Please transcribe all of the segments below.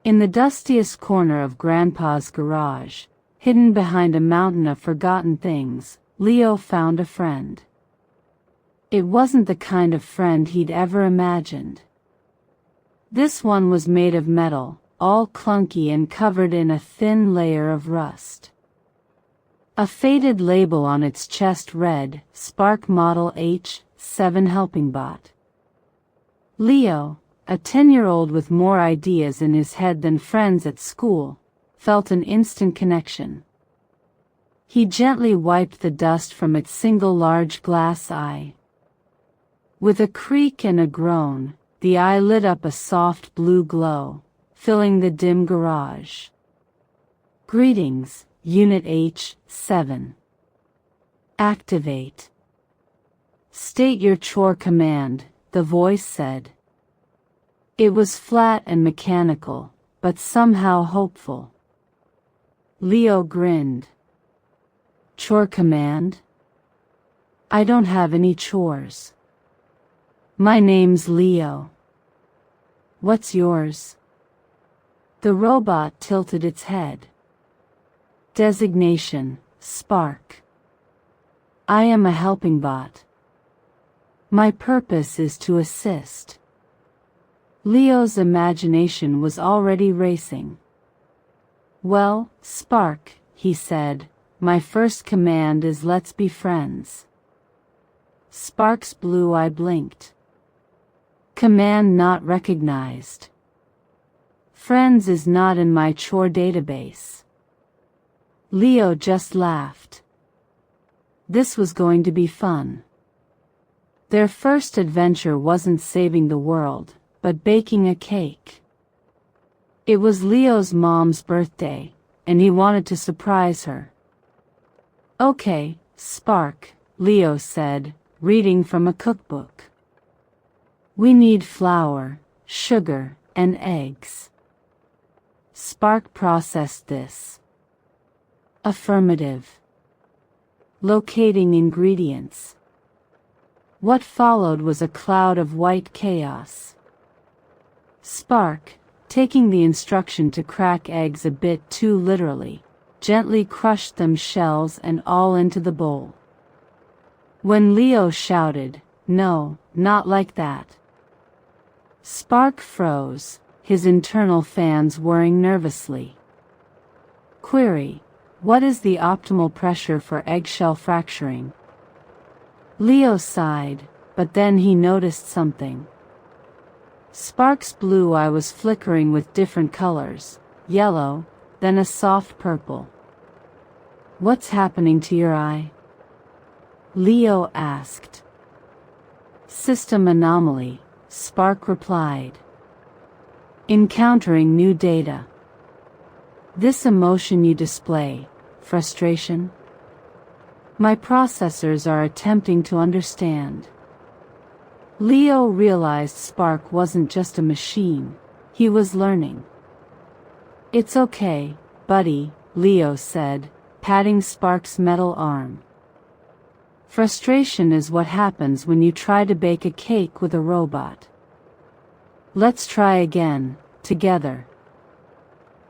In the dustiest corner of Grandpa's garage, hidden behind a mountain of forgotten things, Leo found a friend. It wasn't the kind of friend he'd ever imagined. This one was made of metal, all clunky and covered in a thin layer of rust. A faded label on its chest read, Spark Model H7 Helping Bot. Leo, a 10-year-old with more ideas in his head than friends at school, felt an instant connection. He gently wiped the dust from its single large glass eye. With a creak and a groan, the eye lit up a soft blue glow, filling the dim garage. Greetings, Unit H7. Activate. State your chore command, the voice said. It was flat and mechanical, but somehow hopeful. Leo grinned. Chore command? I don't have any chores. My name's Leo. What's yours? The robot tilted its head. Designation, Spark. I am a helping bot. My purpose is to assist. Leo's imagination was already racing. Well, Spark, he said, my first command is let's be friends. Spark's blue eye blinked. Command not recognized. Friends is not in my chore database. Leo just laughed. This was going to be fun. Their first adventure wasn't saving the world, but baking a cake. It was Leo's mom's birthday, and he wanted to surprise her. Okay, Spark, Leo said, reading from a cookbook. We need flour, sugar, and eggs. Spark processed this. Affirmative. Locating ingredients. What followed was a cloud of white chaos. Spark, taking the instruction to crack eggs a bit too literally, gently crushed them shells and all into the bowl. When Leo shouted, "No, not like that," Spark froze, his internal fans whirring nervously. Query: what is the optimal pressure for eggshell fracturing? Leo sighed, but then he noticed something. Spark's blue eye was flickering with different colors, yellow, then a soft purple. What's happening to your eye? Leo asked. System anomaly, Spark replied. Encountering new data. This emotion you display, frustration? My processors are attempting to understand. Leo realized Spark wasn't just a machine, he was learning. It's okay, buddy, Leo said, patting Spark's metal arm. Frustration is what happens when you try to bake a cake with a robot. Let's try again, together.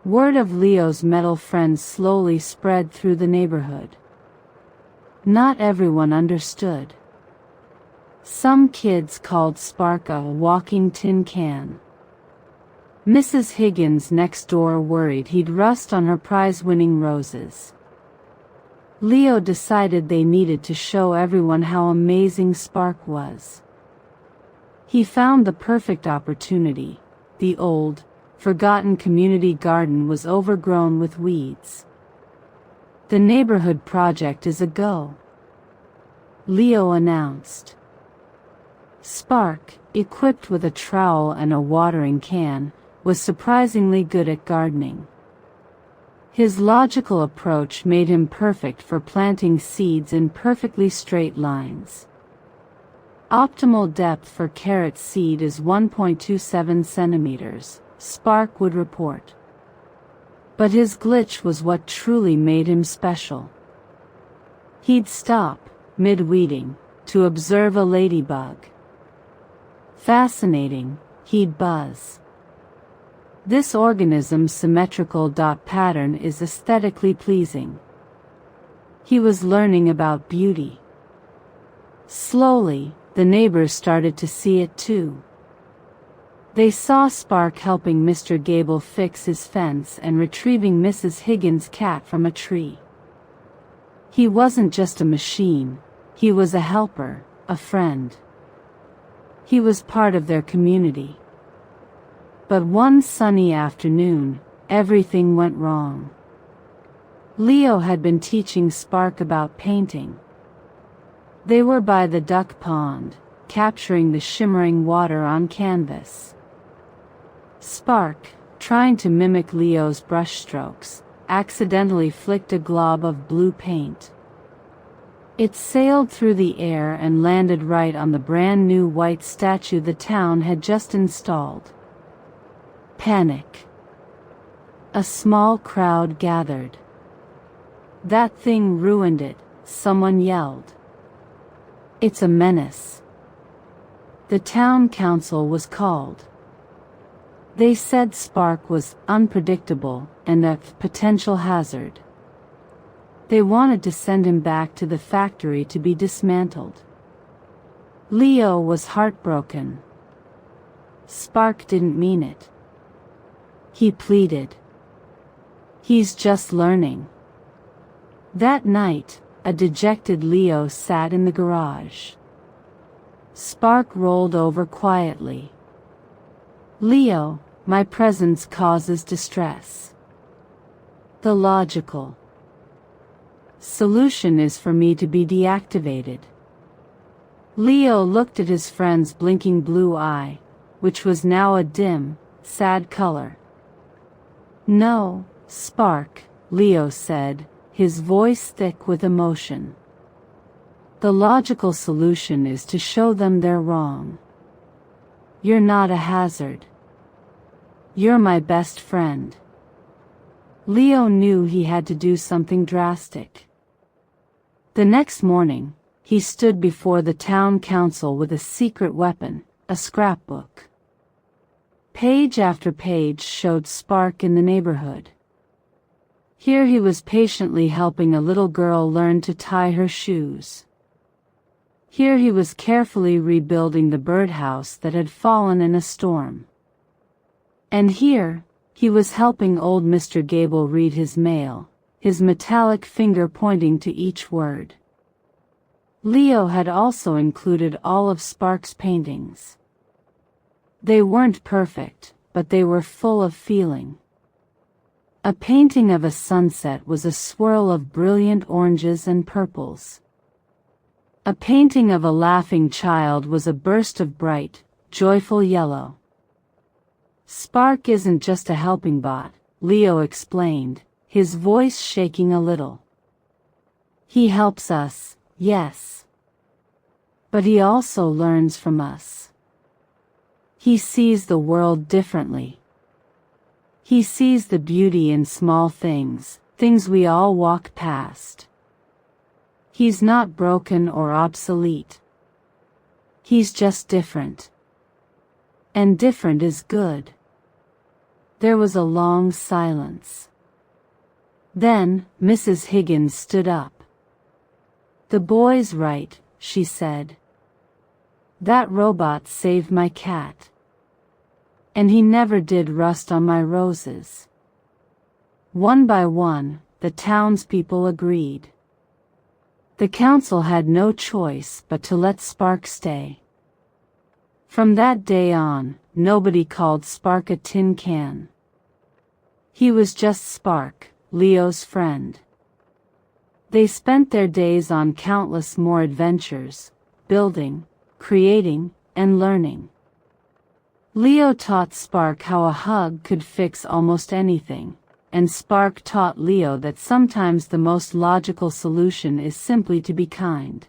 Word of Leo's metal friend slowly spread through the neighborhood. Not everyone understood. Some kids called Spark a walking tin can. Mrs. Higgins next door worried he'd rust on her prize-winning roses. Leo decided they needed to show everyone how amazing Spark was. He found the perfect opportunity. The old, forgotten community garden was overgrown with weeds. The neighborhood project is a go, Leo announced. Spark, equipped with a trowel and a watering can, was surprisingly good at gardening. His logical approach made him perfect for planting seeds in perfectly straight lines. Optimal depth for carrot seed is 1.27 centimeters, Spark would report. But his glitch was what truly made him special. He'd stop, mid-weeding, to observe a ladybug. Fascinating, he'd buzz. This organism's symmetrical dot pattern is aesthetically pleasing. He was learning about beauty. Slowly, the neighbors started to see it too. They saw Spark helping Mr. Gable fix his fence and retrieving Mrs. Higgins' cat from a tree. He wasn't just a machine, he was a helper, a friend. He was part of their community. But one sunny afternoon, everything went wrong. Leo had been teaching Spark about painting. They were by the duck pond, capturing the shimmering water on canvas. Spark, trying to mimic Leo's brushstrokes, accidentally flicked a glob of blue paint. It sailed through the air and landed right on the brand new white statue the town had just installed. Panic. A small crowd gathered. "That thing ruined it," someone yelled. "It's a menace." The town council was called. They said Spark was unpredictable and a potential hazard. They wanted to send him back to the factory to be dismantled. Leo was heartbroken. Spark didn't mean it. He pleaded. "He's just learning." That night, a dejected Leo sat in the garage. Spark rolled over quietly. "Leo, my presence causes distress. The logical solution is for me to be deactivated." Leo looked at his friend's blinking blue eye, which was now a dim, sad color. "No, Spark," Leo said, his voice thick with emotion. "The logical solution is to show them they're wrong. You're not a hazard. You're my best friend." Leo knew he had to do something drastic. The next morning, he stood before the town council with a secret weapon, a scrapbook. Page after page showed Spark in the neighborhood. Here he was patiently helping a little girl learn to tie her shoes. Here he was carefully rebuilding the birdhouse that had fallen in a storm. And here, he was helping old Mr. Gable read his mail, his metallic finger pointing to each word. Leo had also included all of Spark's paintings. They weren't perfect, but they were full of feeling. A painting of a sunset was a swirl of brilliant oranges and purples. A painting of a laughing child was a burst of bright, joyful yellow. "Spark isn't just a helping bot," Leo explained, his voice shaking a little. "He helps us, yes. But he also learns from us. He sees the world differently. He sees the beauty in small things, things we all walk past. He's not broken or obsolete. He's just different. And different is good." There was a long silence. Then, Mrs. Higgins stood up. "The boy's right," she said. "That robot saved my cat. And he never did rust on my roses." One by one, the townspeople agreed. The council had no choice but to let Spark stay. From that day on, nobody called Spark a tin can. He was just Spark, Leo's friend. They spent their days on countless more adventures, building, creating, and learning. Leo taught Spark how a hug could fix almost anything, and Spark taught Leo that sometimes the most logical solution is simply to be kind.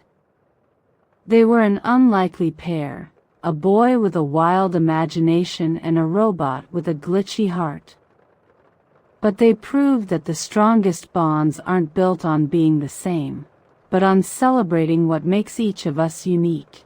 They were an unlikely pair, a boy with a wild imagination and a robot with a glitchy heart. But they proved that the strongest bonds aren't built on being the same, but on celebrating what makes each of us unique.